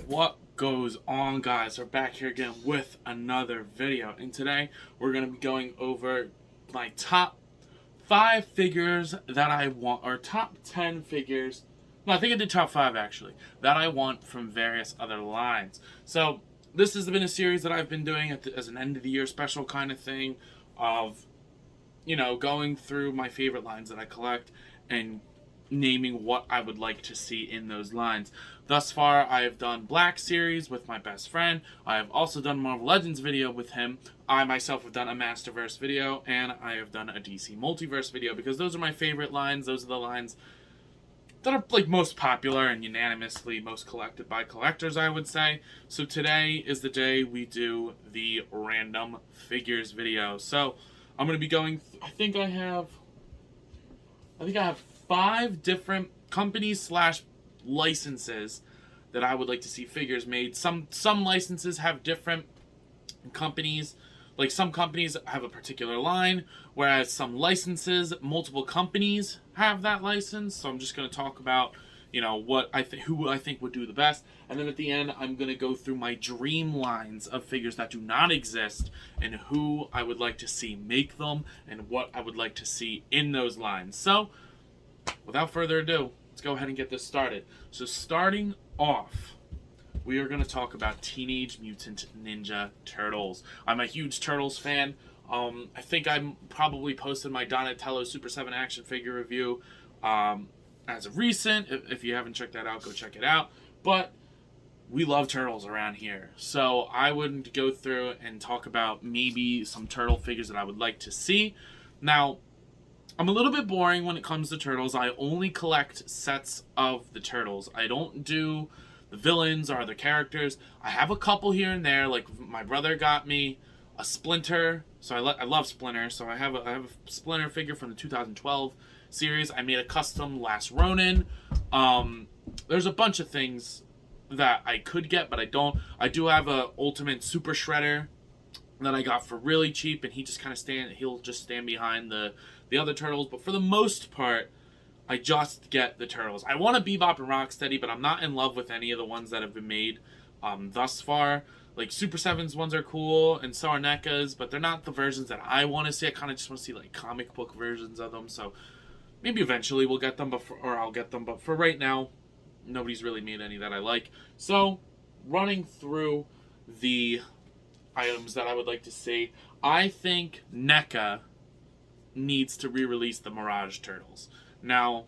What goes on, guys? We're back here again with another video, and today we're going to be going over my top 5 figures that I want, or top 10 figures. No, I think I did top 5 actually, that I want from various other lines. So this has been a series that I've been doing as an end of the year special kind of thing of, you know, going through my favorite lines that I collect and naming what I would like to see in those lines. Thus far, I have done Black series with my best friend. I have also done Marvel Legends video with him. I myself have done a Masterverse video, and I have done a DC Multiverse video, because those are my favorite lines. Those are the lines that are like most popular and unanimously most collected by collectors, I would say. So today is the day we do the random figures video. So I'm going to be going, I think I have 5 different companies slash licenses that I would like to see figures made. Some licenses have different companies. Like some companies have a particular line, whereas some licenses, multiple companies have that license. So I'm just going to talk about, you know, who I think would do the best. And then at the end, I'm going to go through my dream lines of figures that do not exist and who I would like to see make them and what I would like to see in those lines. So without further ado, let's go ahead and get this started. So starting off, we are going to talk about Teenage Mutant Ninja Turtles. I'm a huge Turtles fan. I think I probably posted my Donatello Super 7 action figure review as of recent. If you haven't checked that out, go check it out. But we love Turtles around here. So I would go through and talk about maybe some Turtle figures that I would like to see. Now, I'm a little bit boring when it comes to Turtles. I only collect sets of the Turtles. I don't do the villains or the characters. I have a couple here and there. Like my brother got me a Splinter, so I love Splinter. So I have a Splinter figure from the 2012 series. I made a custom Last Ronin. There's a bunch of things that I could get, but I don't. I do have a Ultimate Super Shredder that I got for really cheap, and he just kind of he'll just stand behind the other Turtles. But for the most part, I just get the Turtles. I want a Bebop and Rocksteady, but I'm not in love with any of the ones that have been made thus far. Like Super 7's ones are cool, and so are NECA's, but they're not the versions that I want to see. I kind of just want to see like comic book versions of them. So maybe eventually we'll get them, or I'll get them. But for right now, nobody's really made any that I like. So running through the items that I would like to see, I think NECA needs to re-release the Mirage Turtles. Now,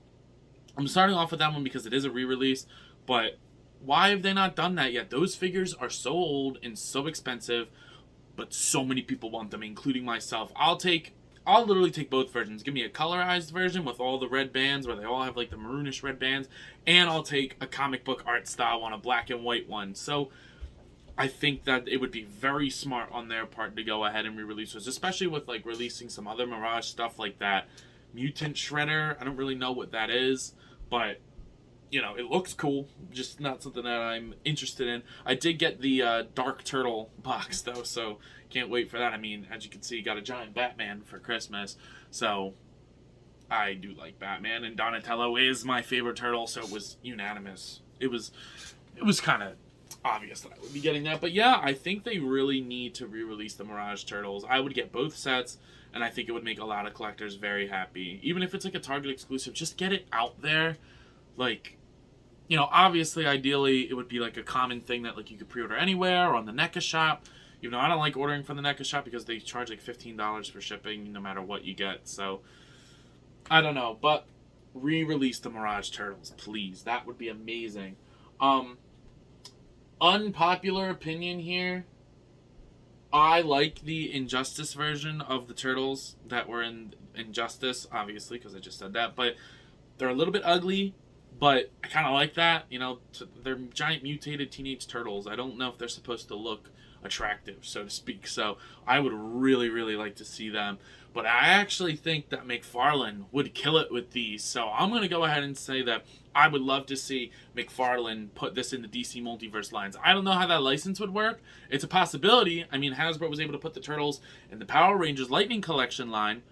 I'm starting off with that one because it is a re-release, but why have they not done that yet? Those figures are so old and so expensive, but so many people want them, including myself. I'll literally take both versions. Give me a colorized version with all the red bands, where they all have like the maroonish red bands, and I'll take a comic book art style one, a black and white one. So I think that it would be very smart on their part to go ahead and re-release those, especially with like releasing some other Mirage stuff like that Mutant Shredder. I don't really know what that is, but you know, it looks cool. Just not something that I'm interested in. I did get the Dark Turtle box though, so can't wait for that. I mean, as you can see, got a giant Batman for Christmas, so I do like Batman, and Donatello is my favorite turtle, so it was unanimous. It was kind of obvious that I would be getting that. But yeah, I think they really need to re-release the Mirage Turtles. I would get both sets, and I think it would make a lot of collectors very happy. Even if it's like a Target exclusive, just get it out there. Like, you know, obviously, ideally, it would be like a common thing that like you could pre-order anywhere or on the NECA shop. Even though I don't like ordering from the NECA shop because they charge like $15 for shipping no matter what you get. So, I don't know. But re-release the Mirage Turtles, please. That would be amazing. Unpopular opinion here. I like the Injustice version of the Turtles that were in Injustice, obviously, because I just said that. But they're a little bit ugly, but I kind of like that. You know, they're giant mutated teenage turtles. I don't know if they're supposed to look attractive, so to speak. So I would really, really like to see them. But I actually think that McFarlane would kill it with these. So I'm going to go ahead and say that I would love to see McFarlane put this in the DC Multiverse lines. I don't know how that license would work. It's a possibility. I mean, Hasbro was able to put the Turtles in the Power Rangers Lightning Collection line.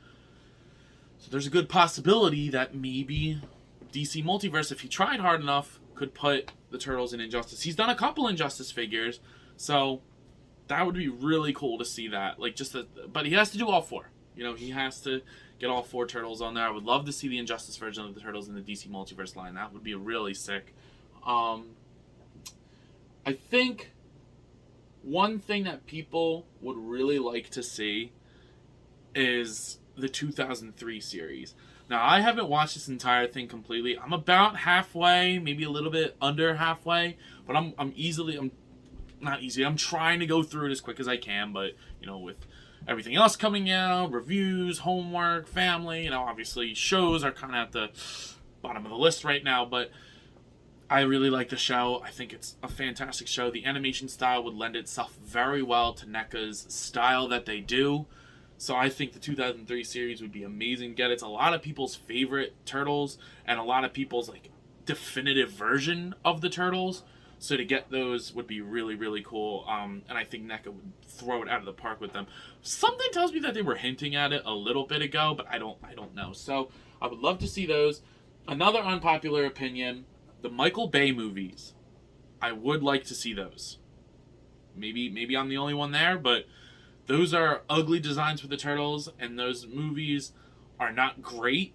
So there's a good possibility that maybe DC Multiverse, if he tried hard enough, could put the Turtles in Injustice. He's done a couple Injustice figures, so that would be really cool to see that. Like, but he has to do all 4. You know, he has to get all 4 Turtles on there. I would love to see the Injustice version of the Turtles in the DC Multiverse line. That would be really sick. I think one thing that people would really like to see is the 2003 series. Now, I haven't watched this entire thing completely. I'm about halfway, maybe a little bit under halfway, but I'm trying to go through it as quick as I can, but, you know, with everything else coming out, reviews, homework, family, you know, obviously shows are kind of at the bottom of the list right now, but I really like the show. I think it's a fantastic show. The animation style would lend itself very well to NECA's style that they do. So I think the 2003 series would be amazing to get. It's a lot of people's favorite Turtles and a lot of people's like definitive version of the Turtles. So to get those would be really, really cool. And I think NECA would throw it out of the park with them. Something tells me that they were hinting at it a little bit ago, but I don't know. So I would love to see those. Another unpopular opinion, the Michael Bay movies. I would like to see those. Maybe I'm the only one there, but those are ugly designs for the Turtles, and those movies are not great.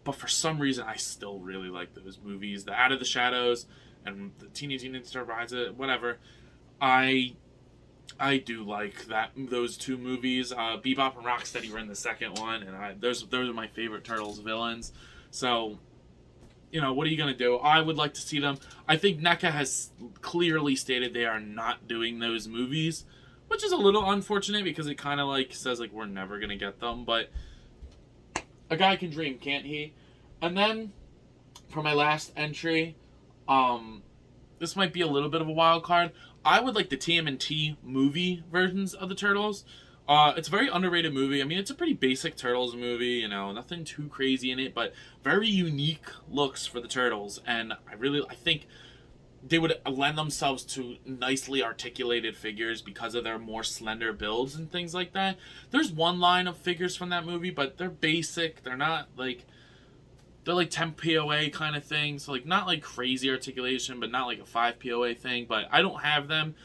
But for some reason, I still really like those movies. The Out of the Shadows and the Teenage Mutant Ninja Turtles, whatever. I do like those 2 movies. Bebop and Rocksteady were in the second one, and those are my favorite Turtles villains. So, you know, what are you going to do? I would like to see them. I think NECA has clearly stated they are not doing those movies, which is a little unfortunate because it kind of like says like we're never going to get them. But a guy can dream, can't he? And then for my last entry, this might be a little bit of a wild card. I would like the TMNT movie versions of the Turtles. It's a very underrated movie. I mean, it's a pretty basic Turtles movie, you know, nothing too crazy in it, but very unique looks for the Turtles. And I think they would lend themselves to nicely articulated figures because of their more slender builds and things like that. There's one line of figures from that movie, but they're basic. They're not like... They're like 10 POA kind of thing. So like not like crazy articulation, but not like a 5 POA thing. But I don't have them.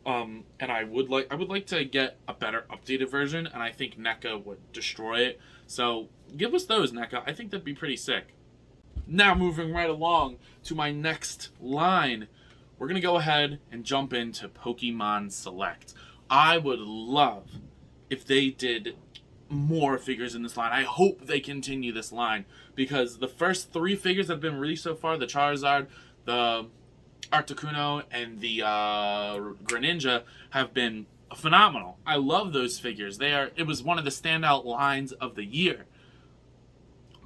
And I would like to get a better updated version, and I think NECA would destroy it. So give us those, NECA. I think that'd be pretty sick. Now moving right along to my next line, we're gonna go ahead and jump into Pokemon Select. I would love if they did more figures in this line. I hope they continue this line because the first 3 figures that have been released so far, the Charizard, the Articuno, and the Greninja, have been phenomenal. I love those figures. It was one of the standout lines of the year.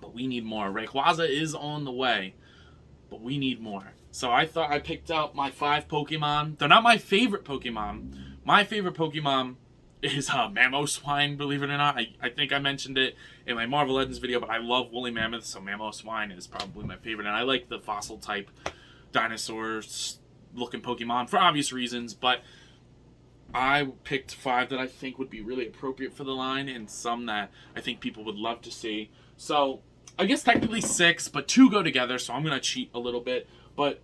But we need more. Rayquaza is on the way, but we need more. So I thought I picked out my 5 Pokemon. They're not my favorite Pokemon. My favorite Pokemon is Mamoswine, believe it or not. I think I mentioned it in my Marvel Legends video, but I love woolly mammoths, so Mamoswine is probably my favorite. And I like the fossil type dinosaurs looking Pokemon for obvious reasons, but I picked 5 that I think would be really appropriate for the line and some that I think people would love to see. So I guess technically 6, but 2 go together, so I'm going to cheat a little bit. But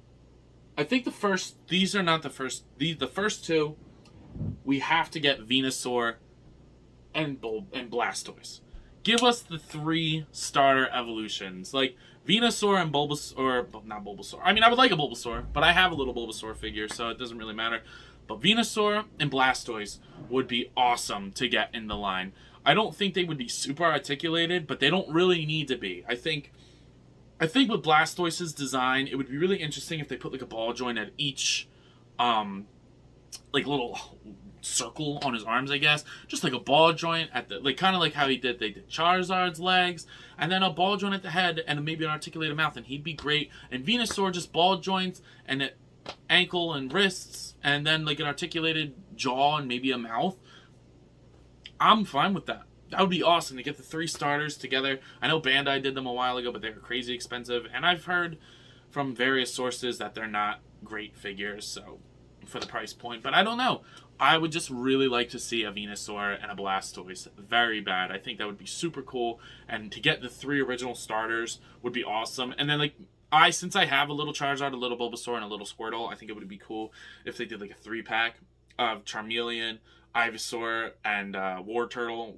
I think the first 2, we have to get Venusaur and Blastoise. Give us the 3 starter evolutions. Like, Venusaur and Bulbasaur, not Bulbasaur. I mean, I would like a Bulbasaur, but I have a little Bulbasaur figure, so it doesn't really matter. But Venusaur and Blastoise would be awesome to get in the line. I don't think they would be super articulated, but they don't really need to be. I think with Blastoise's design, it would be really interesting if they put like a ball joint at each, like little circle on his arms, I guess. Just like a ball joint at the, like kind of like how they did Charizard's legs, and then a ball joint at the head, and maybe an articulated mouth, and he'd be great. And Venusaur, just ball joints and an ankle and wrists, and then like an articulated jaw and maybe a mouth. I'm fine with that. That would be awesome to get the 3 starters together. I know Bandai did them a while ago, but they were crazy expensive, and I've heard from various sources that they're not great figures, so for the price point. But I don't know. I would just really like to see a Venusaur and a Blastoise. Very bad. I think that would be super cool. And to get the 3 original starters would be awesome. And then, like, since I have a little Charizard, a little Bulbasaur, and a little Squirtle, I think it would be cool if they did, like, a 3-pack of Charmeleon, Ivysaur, and War Turtle.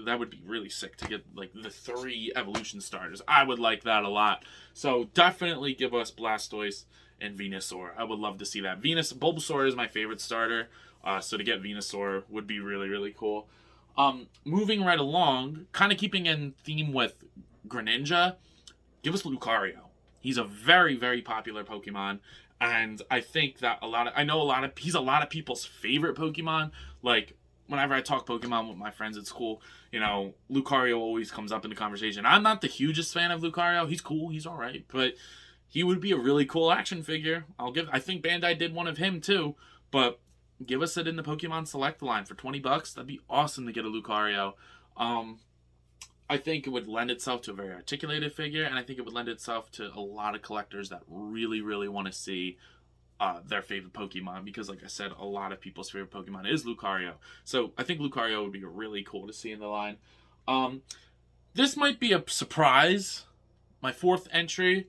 That would be really sick to get, like, the 3 evolution starters. I would like that a lot. So definitely give us Blastoise and Venusaur. I would love to see that. Bulbasaur is my favorite starter, so to get Venusaur would be really, really cool. Moving right along, kind of keeping in theme with Greninja, give us Lucario. He's a very, very popular Pokemon, and I think that he's a lot of people's favorite Pokemon. Like, whenever I talk Pokemon with my friends at school, you know, Lucario always comes up in the conversation. I'm not the hugest fan of Lucario. He's cool, he's alright, but he would be a really cool action figure. I think Bandai did one of him too, but give us it in the Pokemon Select line for $20. That'd be awesome to get a Lucario. I think it would lend itself to a very articulated figure, and I think it would lend itself to a lot of collectors that really, really want to see their favorite Pokemon, because, like I said, a lot of people's favorite Pokemon is Lucario. So I think Lucario would be really cool to see in the line. This might be a surprise. My 4th entry,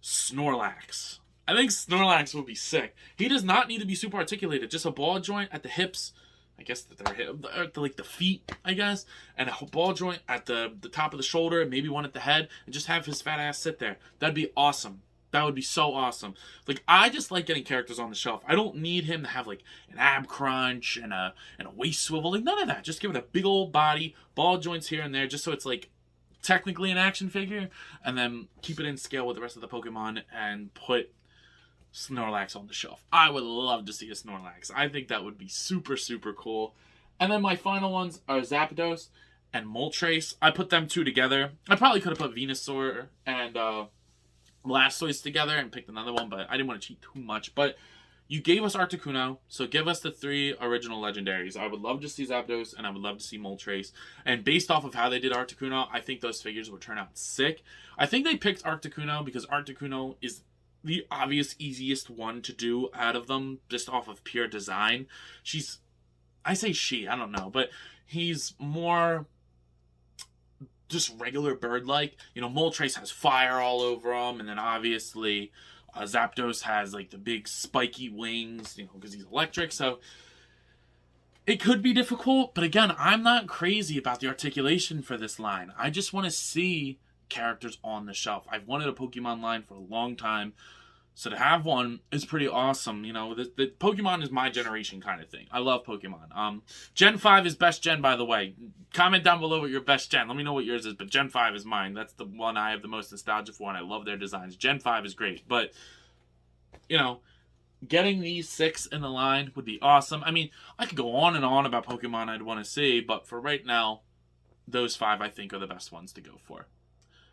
Snorlax. I think Snorlax would be sick. He does not need to be super articulated. Just a ball joint at the hips. I guess like the feet, I guess. And a ball joint at the top of the shoulder. And maybe one at the head. And just have his fat ass sit there. That'd be awesome. That would be so awesome. Like, I just like getting characters on the shelf. I don't need him to have, like, an ab crunch and a waist swivel. Like, none of that. Just give it a big old body. Ball joints here and there. Just so it's, like, technically an action figure, and then keep it in scale with the rest of the Pokemon and put Snorlax on the shelf. I would love to see a Snorlax. I think that would be super, super cool. And then my final ones are Zapdos and Moltres. I put them 2 together. I probably could have put Venusaur and Blastoise together and picked another one, but I didn't want to cheat too much. But you gave us Articuno, so give us the 3 original legendaries. I would love to see Zapdos, and I would love to see Moltres. And based off of how they did Articuno, I think those figures would turn out sick. I think they picked Articuno because Articuno is the obvious easiest one to do out of them, just off of pure design. I don't know, but he's more just regular bird-like. You know, Moltres has fire all over him, and then obviously Zapdos has, like, the big spiky wings, you know, because he's electric, so it could be difficult, but again, I'm not crazy about the articulation for this line. I just want to see characters on the shelf. I've wanted a Pokemon line for a long time, so to have one is pretty awesome. You know, the Pokemon is my generation kind of thing. I love Pokemon. Gen 5 is best gen, by the way. Comment down below what your best gen. Let me know what yours is, but Gen 5 is mine. That's the one I have the most nostalgia for, and I love their designs. Gen 5 is great, but, you know, getting these 6 in the line would be awesome. I mean, I could go on and on about Pokemon I'd want to see, but for right now, those 5 I think are the best ones to go for.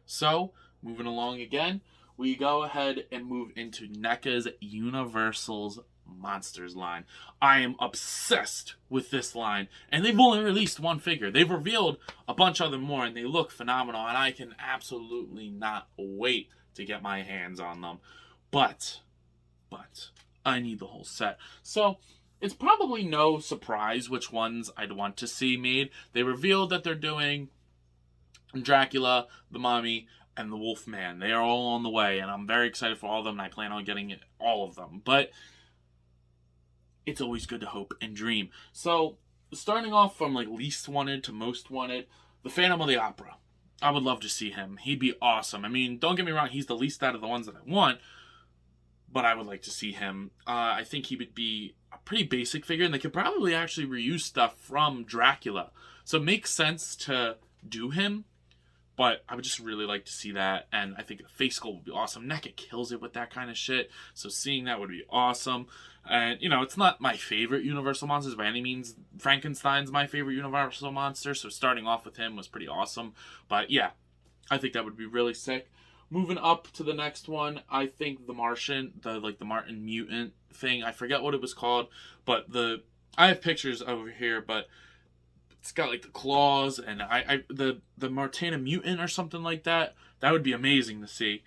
So, moving along again, we go ahead and move into NECA's Universal's Monsters line. I am obsessed with this line, and they've only released 1 figure. They've revealed a bunch other more, and they look phenomenal, and I can absolutely not wait to get my hands on them. But I need the whole set. So, it's probably no surprise which ones I'd want to see made. They revealed that they're doing Dracula, the Mummy, and the Wolfman. They are all on the way, and I'm very excited for all of them, and I plan on getting all of them. But it's always good to hope and dream. So, starting off from, like, least wanted to most wanted, the Phantom of the Opera. I would love to see him. He'd be awesome. I mean, don't get me wrong, he's the least out of the ones that I want, but I would like to see him. I think he would be a pretty basic figure, and they could probably actually reuse stuff from Dracula. So it makes sense to do him, but I would just really like to see that, and I think the face sculpt would be awesome. NECA kills it with that kind of shit, so seeing that would be awesome. And, you know, it's not my favorite Universal Monsters by any means. Frankenstein's my favorite Universal Monster, so starting off with him was pretty awesome. But, yeah, I think that would be really sick. Moving up to the next one, I think the Martian, the Martin mutant thing, I forget what it was called, but I have pictures over here, but it's got, like, the claws, and the Martina mutant or something like that. That would be amazing to see.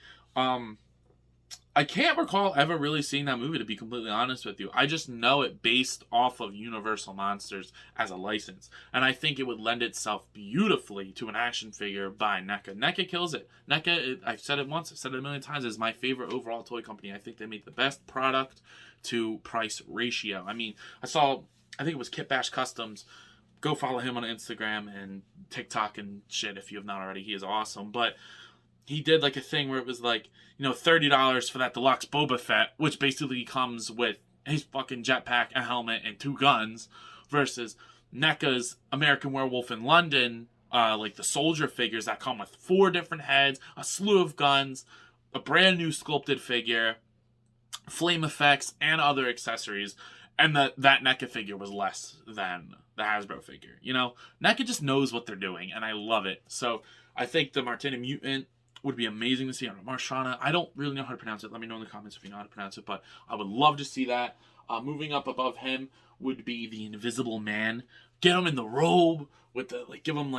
I can't recall ever really seeing that movie, to be completely honest with you. I just know it based off of Universal Monsters as a license. And I think it would lend itself beautifully to an action figure by NECA. NECA kills it. NECA, I've said it once, I've said it a million times, is my favorite overall toy company. I think they make the best product to price ratio. I mean, I think it was Kit Bash Customs. Go follow him on Instagram and TikTok and shit if you have not already. He is awesome. But he did like a thing where it was like, $30 for that deluxe Boba Fett, which basically comes with his fucking jetpack, a helmet, and 2 guns, versus NECA's American Werewolf in London, like the soldier figures that come with 4 different heads, a slew of guns, a brand new sculpted figure, flame effects, and other accessories. And that NECA figure was less than the Hasbro figure. NECA just knows what they're doing, and I love it. So I think the Martina Mutant would be amazing to see on a Marshana. I don't really know how to pronounce it. Let me know in the comments if you know how to pronounce it, but I would love to see that. Moving up above him would be the Invisible Man. Get him in the robe with give him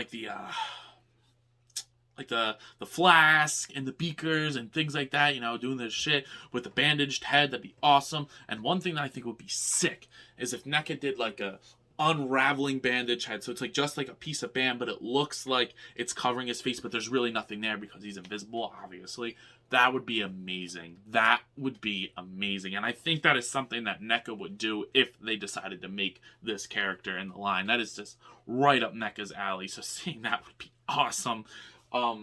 the flask and the beakers and things like that, doing this shit with the bandaged head. That'd be awesome. And one thing that I think would be sick is if NECA did like a unraveling bandage head. So it's just like a piece of band, but it looks like it's covering his face, but there's really nothing there because he's invisible, obviously. That would be amazing. That would be amazing. And I think that is something that NECA would do if they decided to make this character in the line. That is just right up NECA's alley. So seeing that would be awesome. I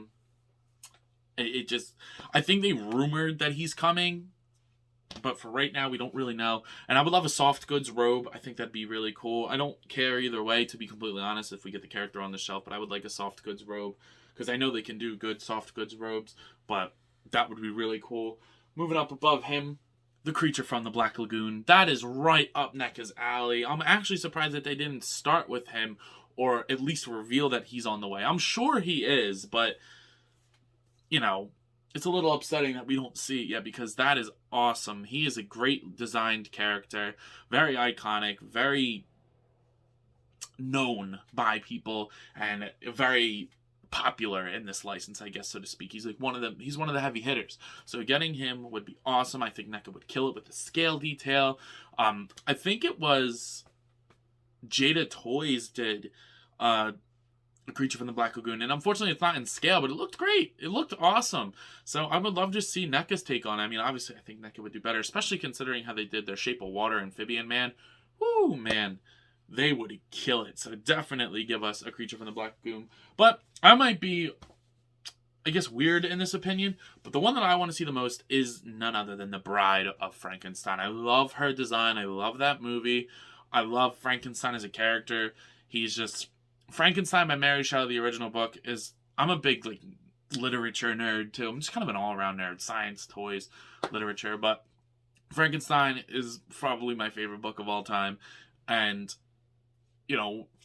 think they rumored that he's coming, but for right now, we don't really know. And I would love a soft goods robe. I think that'd be really cool. I don't care either way, to be completely honest, if we get the character on the shelf, but I would like a soft goods robe, because I know they can do good soft goods robes, but that would be really cool. Moving up above him, the creature from the Black Lagoon. That is right up NECA's alley. I'm actually surprised that they didn't start with him, or at least reveal that he's on the way. I'm sure he is, but, it's a little upsetting that we don't see it yet, because that is awesome. He is a great designed character, very iconic, very known by people, and very popular in this license, I guess, so to speak. He's one of the heavy hitters. So getting him would be awesome. I think NECA would kill it with the scale detail. I think it was Jada Toys did a creature from the Black Lagoon, and unfortunately it's not in scale, but it looked great. It looked awesome. So I would love to see NECA's take on it. I mean, obviously I think NECA would do better, especially considering how they did their Shape of Water Amphibian Man. Woo, man, they would kill it. So definitely give us a creature from the Black Lagoon. But I might be, I guess, weird in this opinion, but the one that I want to see the most is none other than the Bride of Frankenstein. I love her design. I love that movie. I love Frankenstein as a character. He's just Frankenstein by Mary Shelley, the original book, is... I'm a big, literature nerd, too. I'm just kind of an all-around nerd. Science, toys, literature. But Frankenstein is probably my favorite book of all time. And,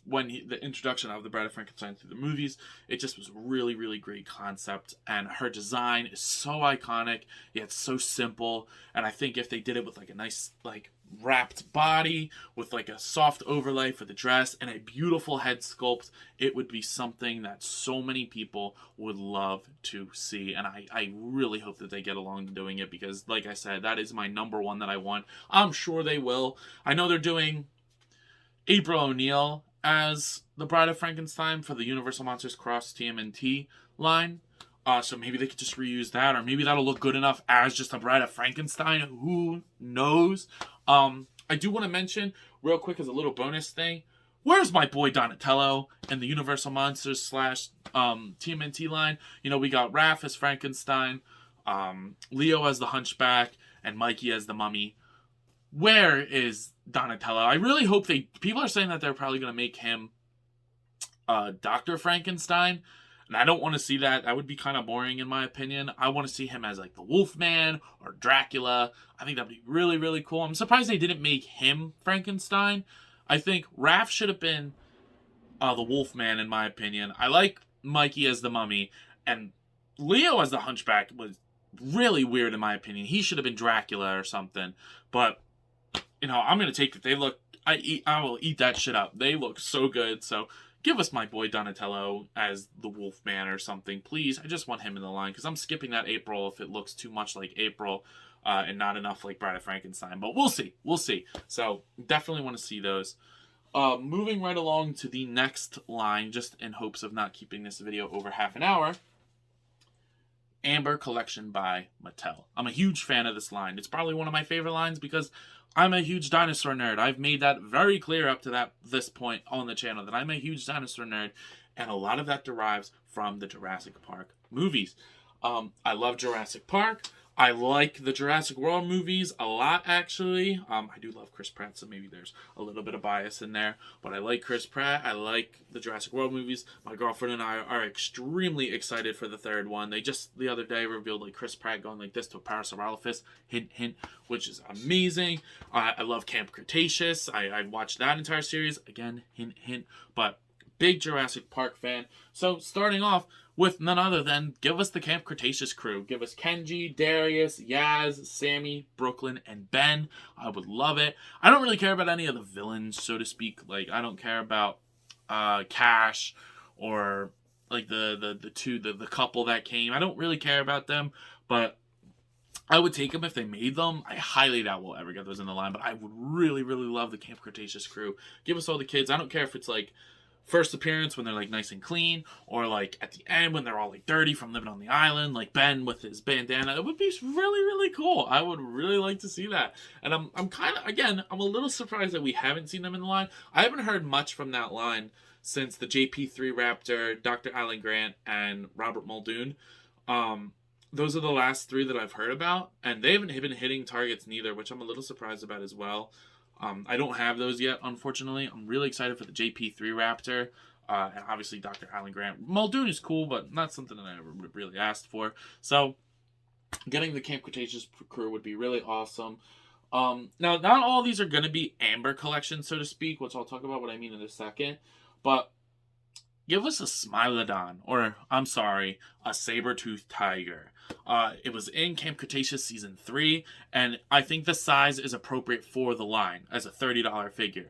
when the introduction of the Bride of Frankenstein through the movies, it just was a really, really great concept. And her design is so iconic, yet so simple. And I think if they did it with, a nice, wrapped body with a soft overlay for the dress and a beautiful head sculpt, it would be something that so many people would love to see. And I really hope that they get along to doing it, because like I said, that is my number one that I want. I'm sure they will. I know they're doing April O'Neil as the Bride of Frankenstein for the Universal Monsters Cross TMNT line. So maybe they could just reuse that, or maybe that'll look good enough as just a Bride of Frankenstein. Who knows? I do want to mention, real quick, as a little bonus thing, where's my boy Donatello in the Universal Monsters / TMNT line? We got Raph as Frankenstein, Leo as the Hunchback, and Mikey as the Mummy. Where is Donatello? I really hope people are saying that they're probably going to make him Dr. Frankenstein. And I don't want to see that. That would be kind of boring in my opinion. I want to see him as the Wolfman or Dracula. I think that'd be really, really cool. I'm surprised they didn't make him Frankenstein. I think Raph should have been the Wolfman in my opinion. I like Mikey as the Mummy. And Leo as the Hunchback was really weird in my opinion. He should have been Dracula or something. But, I'm going to take it. I will eat that shit up. They look so good. So give us my boy Donatello as the Wolfman or something, please. I just want him in the line, because I'm skipping that April if it looks too much like April. and not enough like Bride of Frankenstein. But we'll see. We'll see. So definitely want to see those. Moving right along to the next line, just in hopes of not keeping this video over half an hour. Amber Collection by Mattel. I'm a huge fan of this line. It's probably one of my favorite lines because I'm a huge dinosaur nerd. I've made that very clear up to this point on the channel that I'm a huge dinosaur nerd, and a lot of that derives from the Jurassic Park movies. I love Jurassic Park. I like the Jurassic World movies a lot, actually. I do love Chris Pratt, so maybe there's a little bit of bias in there. But I like Chris Pratt. I like the Jurassic World movies. My girlfriend and I are extremely excited for the third one. They just, the other day, revealed like Chris Pratt going like this to a Parasaurolophus, hint, hint, which is amazing. I love Camp Cretaceous. I watched that entire series. Again, hint, hint. But big Jurassic Park fan. So starting off with none other than give us the Camp Cretaceous crew. Give us Kenji, Darius, Yaz, Sammy, Brooklyn, and Ben. I would love it. I don't really care about any of the villains, so to speak. Like, I don't care about Cash or like the couple that came. I don't really care about them, but I would take them if they made them. I highly doubt we'll ever get those in the line, but I would really, really love the Camp Cretaceous crew. Give us all the kids. I don't care if it's like first appearance when they're like nice and clean, or like at the end when they're all like dirty from living on the island, like Ben with his bandana. It would be really, really cool. I would really like to see that. And I'm kind of, again, I'm a little surprised that we haven't seen them in the line. I haven't heard much from that line since the JP3 Raptor, Dr. Alan Grant, and Robert Muldoon. Those are the last three that I've heard about, and they haven't been hitting targets neither, which I'm a little surprised about as well. I don't have those yet, unfortunately. I'm really excited for the JP3 Raptor, and obviously Dr. Alan Grant. Muldoon is cool, but not something that I ever really asked for. So, getting the Camp Cretaceous crew would be really awesome. Now, not all these are going to be Amber Collection, so to speak, which I'll talk about what I mean in a second, but give us a Smilodon, or, I'm sorry, a saber-toothed tiger. It was in Camp Cretaceous Season 3, and I think the size is appropriate for the line as a $30 figure.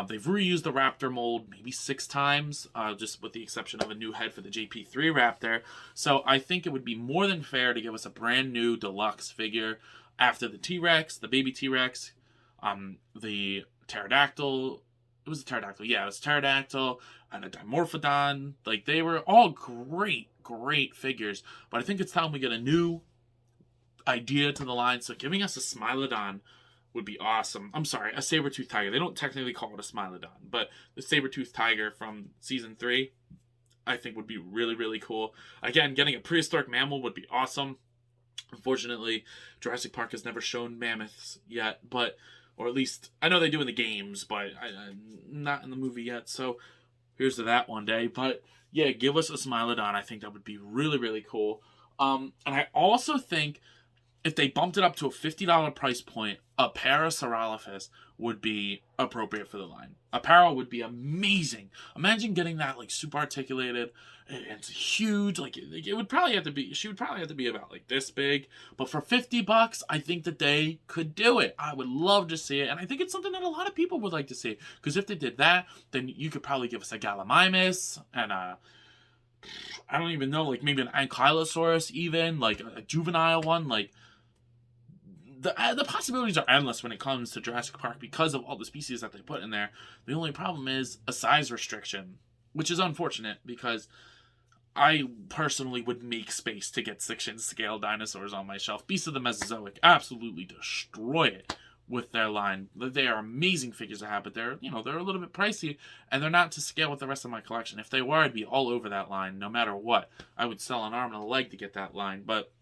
They've reused the Raptor mold maybe 6 times, just with the exception of a new head for the JP3 Raptor. So I think it would be more than fair to give us a brand new deluxe figure after the T-Rex, the baby T-Rex, the Pterodactyl. It was a pterodactyl. Yeah, it was a pterodactyl and a Dimorphodon. Like, they were all great figures. But I think it's time we get a new idea to the line. So giving us a Smilodon would be awesome. I'm sorry, a saber-toothed tiger. They don't technically call it a Smilodon, but the saber-toothed tiger from Season 3, I think would be really, really cool. Again, getting a prehistoric mammal would be awesome. Unfortunately, Jurassic Park has never shown mammoths yet, but... or at least, I know they do in the games, but not in the movie yet. So, here's to that one day. But, yeah, give us a Smilodon. I think that would be really, really cool. And I also think if they bumped it up to a $50 price point, a Parasaurolophus would be appropriate for the line. A Para would be amazing. Imagine getting that, like, super articulated. It's huge. Like, it would probably have to be, she would probably have to be about, like, this big. But for $50, I think that they could do it. I would love to see it. And I think it's something that a lot of people would like to see. Because if they did that, then you could probably give us a Gallimimus and a, I don't even know, like, maybe an Ankylosaurus even. Like, a juvenile one. Like, the possibilities are endless when it comes to Jurassic Park because of all the species that they put in there. The only problem is a size restriction, which is unfortunate because I personally would make space to get 6-inch scale dinosaurs on my shelf. Beasts of the Mesozoic absolutely destroy it with their line. They are amazing figures to have, but they're a little bit pricey, and they're not to scale with the rest of my collection. If they were, I'd be all over that line, no matter what. I would sell an arm and a leg to get that line, but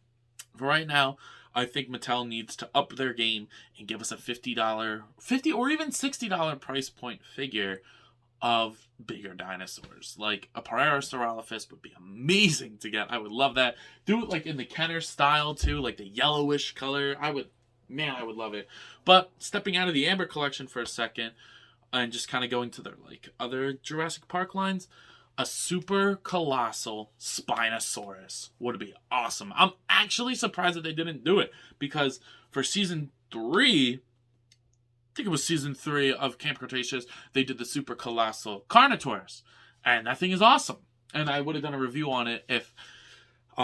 for right now, I think Mattel needs to up their game and give us a $50 or even $60 price point figure of bigger dinosaurs. Like a Parasaurolophus would be amazing to get. I would love that. Do it like in the Kenner style too, like the yellowish color. I would love it. But stepping out of the Amber collection for a second and just kind of going to their like other Jurassic Park lines, a super colossal Spinosaurus would be awesome. I'm actually surprised that they didn't do it because for Season 3, I think it was Season 3 of Camp Cretaceous, they did the super colossal Carnotaurus. And that thing is awesome. And I would have done a review on it if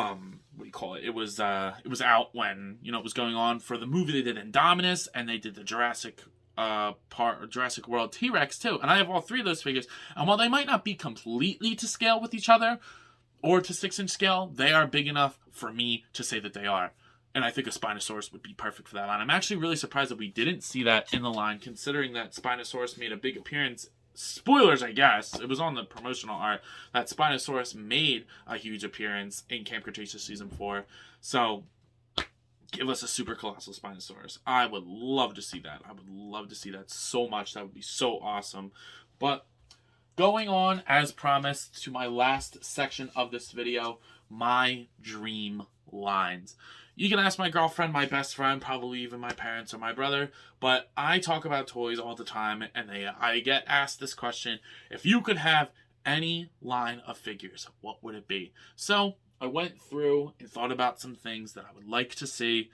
what do you call it? It was out when, you know, it was going on for the movie they did Indominus, and they did the Jurassic Jurassic World T-Rex too. And I have all three of those figures. And while they might not be completely to scale with each other or to 6-inch scale, they are big enough for me to say that they are. And I think a Spinosaurus would be perfect for that line. I'm actually really surprised that we didn't see that in the line, considering that Spinosaurus made a big appearance. Spoilers, I guess. It was on the promotional art that Spinosaurus made a huge appearance in Camp Cretaceous Season 4. So, give us a super colossal Spinosaurus. I would love to see that. I would love to see that so much. That would be so awesome. But, going on, as promised, to my last section of this video, my dream lines. You can ask my girlfriend, my best friend, probably even my parents or my brother, but I talk about toys all the time, and I get asked this question: if you could have any line of figures, what would it be? So I went through and thought about some things that I would like to see,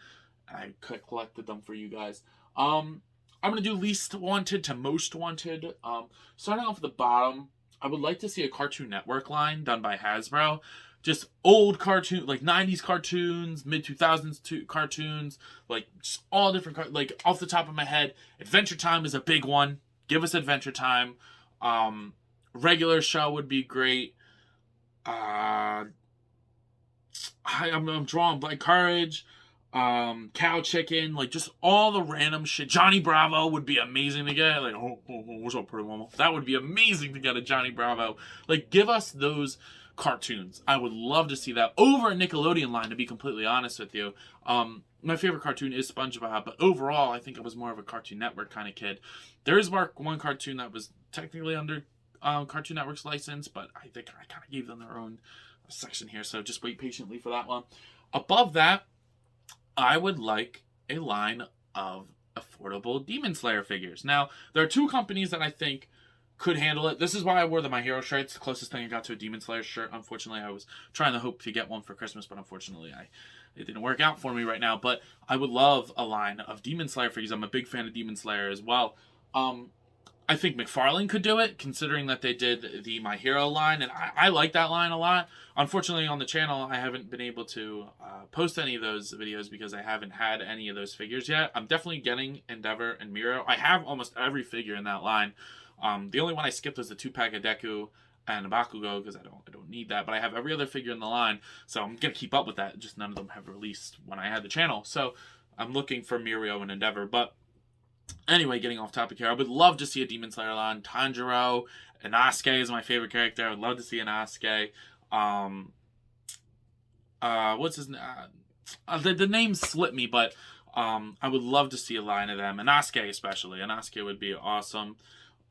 and I collected them for you guys. I'm going to do least wanted to most wanted. Starting off at the bottom, I would like to see a Cartoon Network line done by Hasbro. Just old cartoon, like 90s cartoons, mid-2000s cartoons, like just all different, like off the top of my head, Adventure Time is a big one. Give us Adventure Time. Regular show would be great. I'm drawing Black Courage, Cow Chicken, like just all the random shit. Johnny Bravo would be amazing to get. Like, what's up, pretty mama? That would be amazing to get a Johnny Bravo. Like, give us those cartoons. I would love to see that over a Nickelodeon line, to be completely honest with you. My favorite cartoon is SpongeBob, but overall I think I was more of a Cartoon Network kind of kid. There is one cartoon that was technically under Cartoon Network's license, but I think I kind of gave them their own section here, so just wait patiently for that one. Above that, I would like a line of affordable Demon Slayer figures. Now, there are two companies that I think could handle it. This is why I wore the My Hero shirt. It's the closest thing I got to a Demon Slayer shirt. Unfortunately, I was trying to hope to get one for Christmas, but unfortunately, it didn't work out for me right now. But I would love a line of Demon Slayer figures. I'm a big fan of Demon Slayer as well. I think McFarlane could do it, considering that they did the My Hero line, and I like that line a lot. Unfortunately, on the channel, I haven't been able to post any of those videos because I haven't had any of those figures yet. I'm definitely getting Endeavor and Miro. I have almost every figure in that line. The only one I skipped was the 2-pack of Deku and Bakugo because I don't need that, but I have every other figure in the line, so I'm gonna keep up with that. Just none of them have released when I had the channel, so I'm looking for Mirio and Endeavor. But anyway, getting off topic here, I would love to see a Demon Slayer line. Tanjiro, Inosuke is my favorite character. I would love to see Inosuke. What's his name? The name slipped me, but I would love to see a line of them. Inosuke especially. Inosuke would be awesome.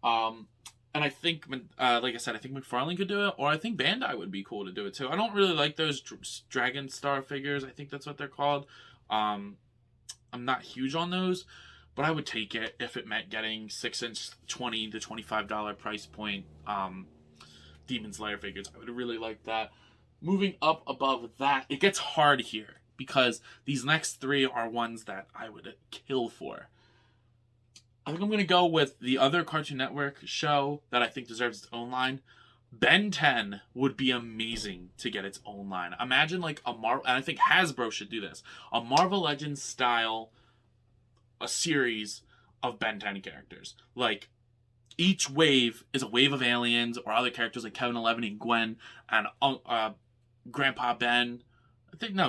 And I think, like I said, I think McFarlane could do it, or I think Bandai would be cool to do it too. I don't really like those Dragon Star figures. I think that's what they're called. I'm not huge on those, but I would take it if it meant getting 6-inch, $20 to $25 price point Demon Slayer figures. I would really like that. Moving up above that, it gets hard here because these next three are ones that I would kill for. I think I'm going to go with the other Cartoon Network show that I think deserves its own line. Ben 10 would be amazing to get its own line. Imagine like a Marvel, and I think Hasbro should do this, a Marvel Legends style, a series of Ben 10 characters. Like, each wave is a wave of aliens or other characters like Kevin 11 and Gwen and Grandpa Ben.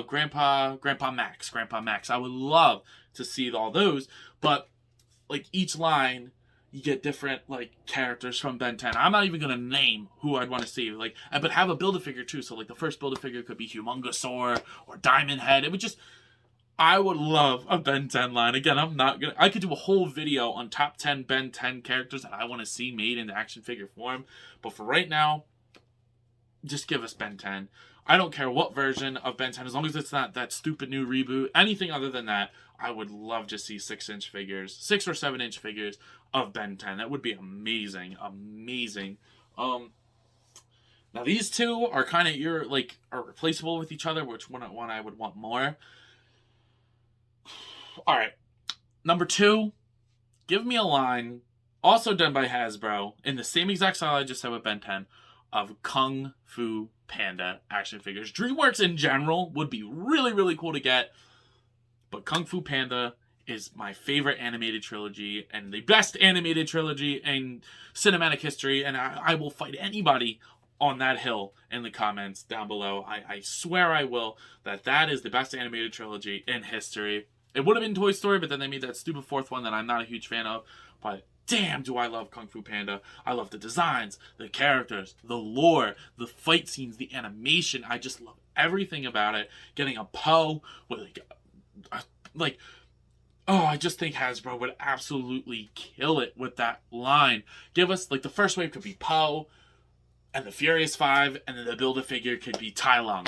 Grandpa Max. I would love to see all those, but like each line, you get different like characters from Ben 10. I'm not even gonna name who I'd want to see, like, but have a Build-A-Figure too. So like the first Build-A-Figure could be Humongosaur or Diamond Head. It would just, I would love a Ben 10 line. Again, I could do a whole video on top 10 Ben 10 characters that I want to see made into action figure form. But for right now, just give us Ben 10. I don't care what version of Ben 10, as long as it's not that stupid new reboot. Anything other than that, I would love to see 6-inch figures, 6 or 7-inch figures of Ben 10. That would be amazing, amazing. Now these two are kind of are replaceable with each other. Which one I would want more? All right, number 2, give me a line also done by Hasbro in the same exact style I just said with Ben 10 of Kung Fu Panda action figures. DreamWorks in general would be really, really cool to get, but Kung Fu Panda is my favorite animated trilogy and the best animated trilogy in cinematic history, and I will fight anybody on that hill in the comments down below. I swear I will, that is the best animated trilogy in history. It would have been Toy Story, but then they made that stupid fourth one that I'm not a huge fan of, but damn, do I love Kung Fu Panda. I love the designs, the characters, the lore, the fight scenes, the animation. I just love everything about it. Getting a Poe with oh, I just think Hasbro would absolutely kill it with that line. Give us, the first wave could be Poe and the Furious Five, and then the Build-A-Figure could be Tai Lung.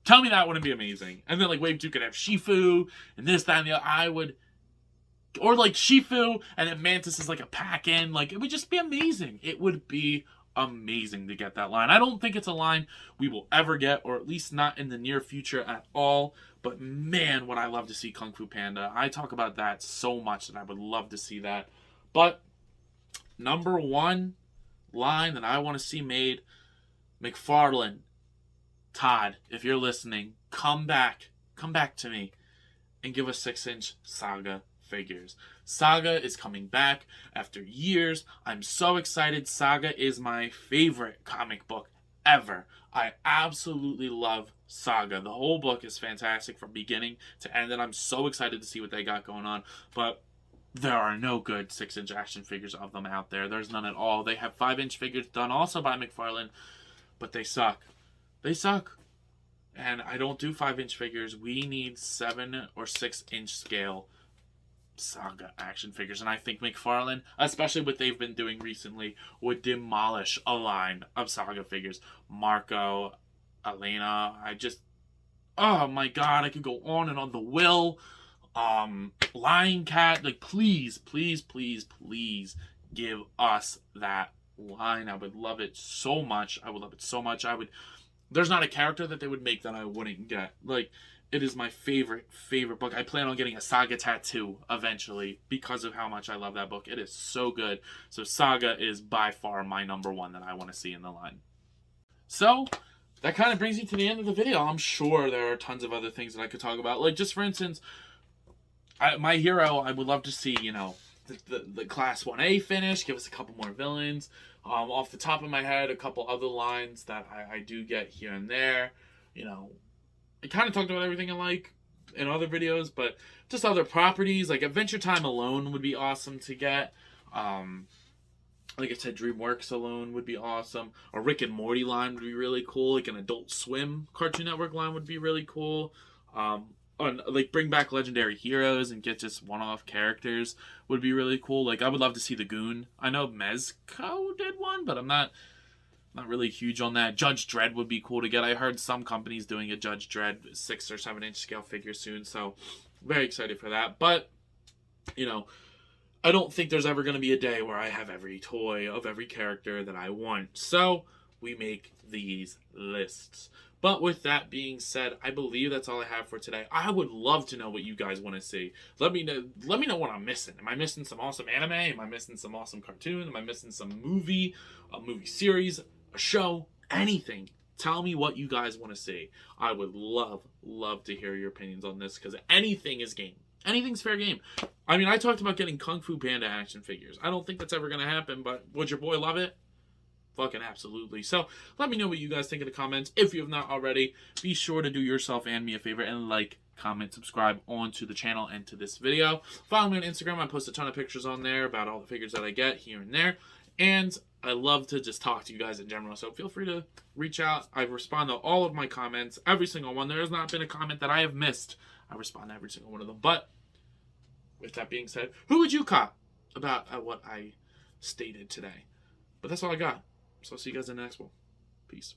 Tell me that wouldn't be amazing. And then, wave 2 could have Shifu, and this, that, and the other. I would... Or, Shifu, and then Mantis is, a pack-in. It would just be amazing. It would be amazing to get that line. I don't think it's a line we will ever get, or at least not in the near future at all. But man, would I love to see Kung Fu Panda. I talk about that so much that I would love to see that. But number one line that I want to see made, McFarlane, Todd, if you're listening, come back to me and give us 6-inch Saga figures. Saga is coming back after years. I'm so excited. Saga is my favorite comic book ever. I absolutely love Saga. The whole book is fantastic from beginning to end, and I'm so excited to see what they got going on. But there are no good 6-inch action figures of them out there. There's none at all. They have 5-inch figures done also by McFarlane, but they suck. They suck. And I don't do 5-inch figures. We need 7 or 6-inch scale Saga action figures, and I think McFarlane, especially what they've been doing recently, would demolish a line of Saga figures. Marco, Elena, oh my god, I could go on and on. The Will, Lion Cat, please, please, please, please give us that line. I would love it so much. I would love it so much. There's not a character that they would make that I wouldn't get. It is my favorite book. I plan on getting a Saga tattoo eventually because of how much I love that book. It is so good. So Saga is by far my number one that I want to see in the line. So that kind of brings me to the end of the video. I'm sure there are tons of other things that I could talk about. Just for instance, my hero, I would love to see, the Class 1A finish. Give us a couple more villains. Off the top of my head, a couple other lines that I do get here and there. I kind of talked about everything I like in other videos, but just other properties, Adventure Time alone would be awesome to get. Like I said, DreamWorks alone would be awesome. A Rick and Morty line would be really cool. An Adult Swim Cartoon Network line would be really cool. Bring back Legendary Heroes and get just one-off characters would be really cool. I would love to see the Goon. I know Mezco did one, but I'm not really huge on that. Judge Dredd would be cool to get. I heard some companies doing a Judge Dredd 6 or 7-inch scale figure soon, so very excited for that. But, I don't think there's ever going to be a day where I have every toy of every character that I want. So we make these lists. But with that being said, I believe that's all I have for today. I would love to know what you guys want to see. Let me know what I'm missing. Am I missing some awesome anime? Am I missing some awesome cartoon? Am I missing some movie, a movie series, a show, anything? Tell me what you guys want to see. I would love to hear your opinions on this, because anything is game. Anything's fair game. I talked about getting Kung Fu Panda action figures. I don't think that's ever going to happen, but would your boy love it? Fucking absolutely. So let me know what you guys think in the comments. If you have not already, be sure to do yourself and me a favor and comment, subscribe onto the channel and to this video. Follow me on Instagram. I post a ton of pictures on there about all the figures that I get here and there. And I love to just talk to you guys in general, so feel free to reach out. I respond to all of my comments, every single one. There has not been a comment that I have missed. I respond to every single one of them. But with that being said, who would you cop about what I stated today? But that's all I got. So I'll see you guys in the next one. Peace.